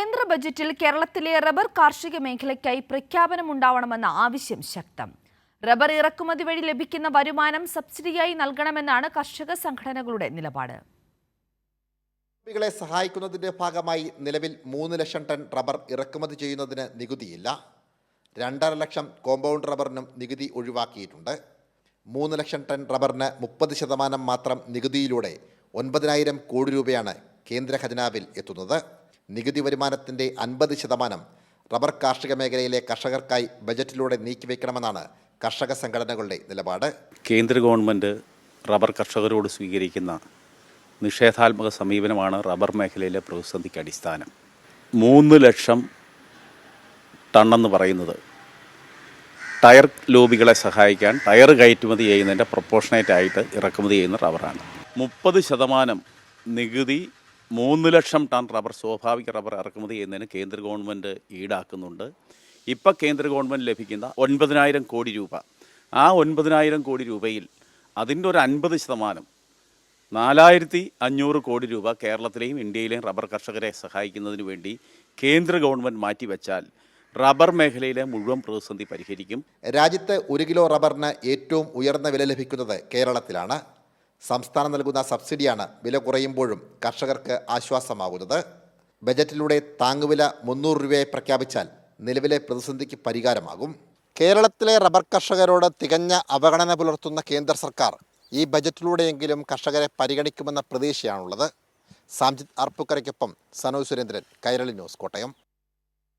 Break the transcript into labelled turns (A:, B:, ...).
A: കേന്ദ്ര ബജറ്റിൽ കേരളത്തിലെ റബ്ബർ കാർഷിക മേഖലയ്ക്കായി പ്രഖ്യാപനമുണ്ടാവണമെന്ന ആവശ്യം ശക്തം. റബ്ബർ ഇറക്കുമതി വഴി ലഭിക്കുന്ന വരുമാനം സബ്സിഡിയായി നൽകണമെന്നാണ് കർഷക സംഘടനകളുടെ നിലപാട്.
B: കളെ സഹായിക്കുന്നതിന്റെ ഭാഗമായി നിലവിൽ 3 ലക്ഷം ടൺ റബ്ബർ ഇറക്കുമതി ചെയ്യുന്നതിന് നികുതിയില്ല. 2.5 ലക്ഷം കോമ്പൗണ്ട് റബ്ബറിനും നികുതി ഒഴിവാക്കിയിട്ടുണ്ട്. 3 ലക്ഷം ടൺ റബ്ബറിന് 30% മാത്രം നികുതിയിലൂടെ 9,000 കോടി രൂപയാണ് കേന്ദ്ര ഖജനാവിൽ എത്തുന്നത്. നികുതി വരുമാനത്തിൻ്റെ 50% റബ്ബർ കാർഷിക മേഖലയിലെ കർഷകർക്കായി ബജറ്റിലൂടെ നീക്കിവെക്കണമെന്നാണ് കർഷക സംഘടനകളുടെ നിലപാട്.
C: കേന്ദ്ര ഗവൺമെൻറ് റബ്ബർ കർഷകരോട് സ്വീകരിക്കുന്ന നിഷേധാത്മക സമീപനമാണ് റബ്ബർ മേഖലയിലെ പ്രതിസന്ധിക്ക് അടിസ്ഥാനം. 3 ലക്ഷം ടണ്ണെന്ന് പറയുന്നത് ടയർ ലോബികളെ സഹായിക്കാൻ ടയർ കയറ്റുമതി ചെയ്യുന്നതിൻ്റെ പ്രൊപ്പോർഷനേറ്റായിട്ട് ഇറക്കുമതി ചെയ്യുന്ന റബ്ബറാണ്. 30% നികുതി 3 ലക്ഷം ടൺ റബ്ബർ സ്വാഭാവിക റബ്ബർ ഇറക്കുമതി ചെയ്യുന്നതിന് കേന്ദ്ര ഗവൺമെൻറ് ഈടാക്കുന്നുണ്ട്. ഇപ്പോൾ കേന്ദ്ര ഗവൺമെൻറ് ലഭിക്കുന്ന 9,000 കോടി രൂപ, ആ 9,000 കോടി രൂപയിൽ അതിൻ്റെ ഒരു 50% 4,500 കോടി രൂപ കേരളത്തിലെയും ഇന്ത്യയിലെയും റബ്ബർ കർഷകരെ സഹായിക്കുന്നതിന് വേണ്ടി കേന്ദ്ര ഗവൺമെൻറ് മാറ്റിവെച്ചാൽ റബ്ബർ മേഖലയിലെ മുഴുവൻ പ്രതിസന്ധി പരിഹരിക്കും.
B: രാജ്യത്ത് 1 കിലോ റബ്ബറിന് ഏറ്റവും ഉയർന്ന വില ലഭിക്കുന്നത് കേരളത്തിലാണ്. സംസ്ഥാനം നൽകുന്ന സബ്സിഡിയാണ് വില കുറയുമ്പോഴും കർഷകർക്ക് ആശ്വാസമാകുന്നത്. ബജറ്റിലൂടെ താങ്ങുവില 300 രൂപയായി പ്രഖ്യാപിച്ചാൽ നിലവിലെ പ്രതിസന്ധിക്ക് പരിഹാരമാകും. കേരളത്തിലെ റബ്ബർ കർഷകരോട് തികഞ്ഞ അവഗണന പുലർത്തുന്ന കേന്ദ്ര സർക്കാർ ഈ ബജറ്റിലൂടെയെങ്കിലും കർഷകരെ പരിഗണിക്കുമെന്ന പ്രതീക്ഷയാണുള്ളത്. സാംജിത് അർപ്പുക്കരയ്ക്കൊപ്പം സനോജ് സുരേന്ദ്രൻ, കൈരളി ന്യൂസ്, കോട്ടയം.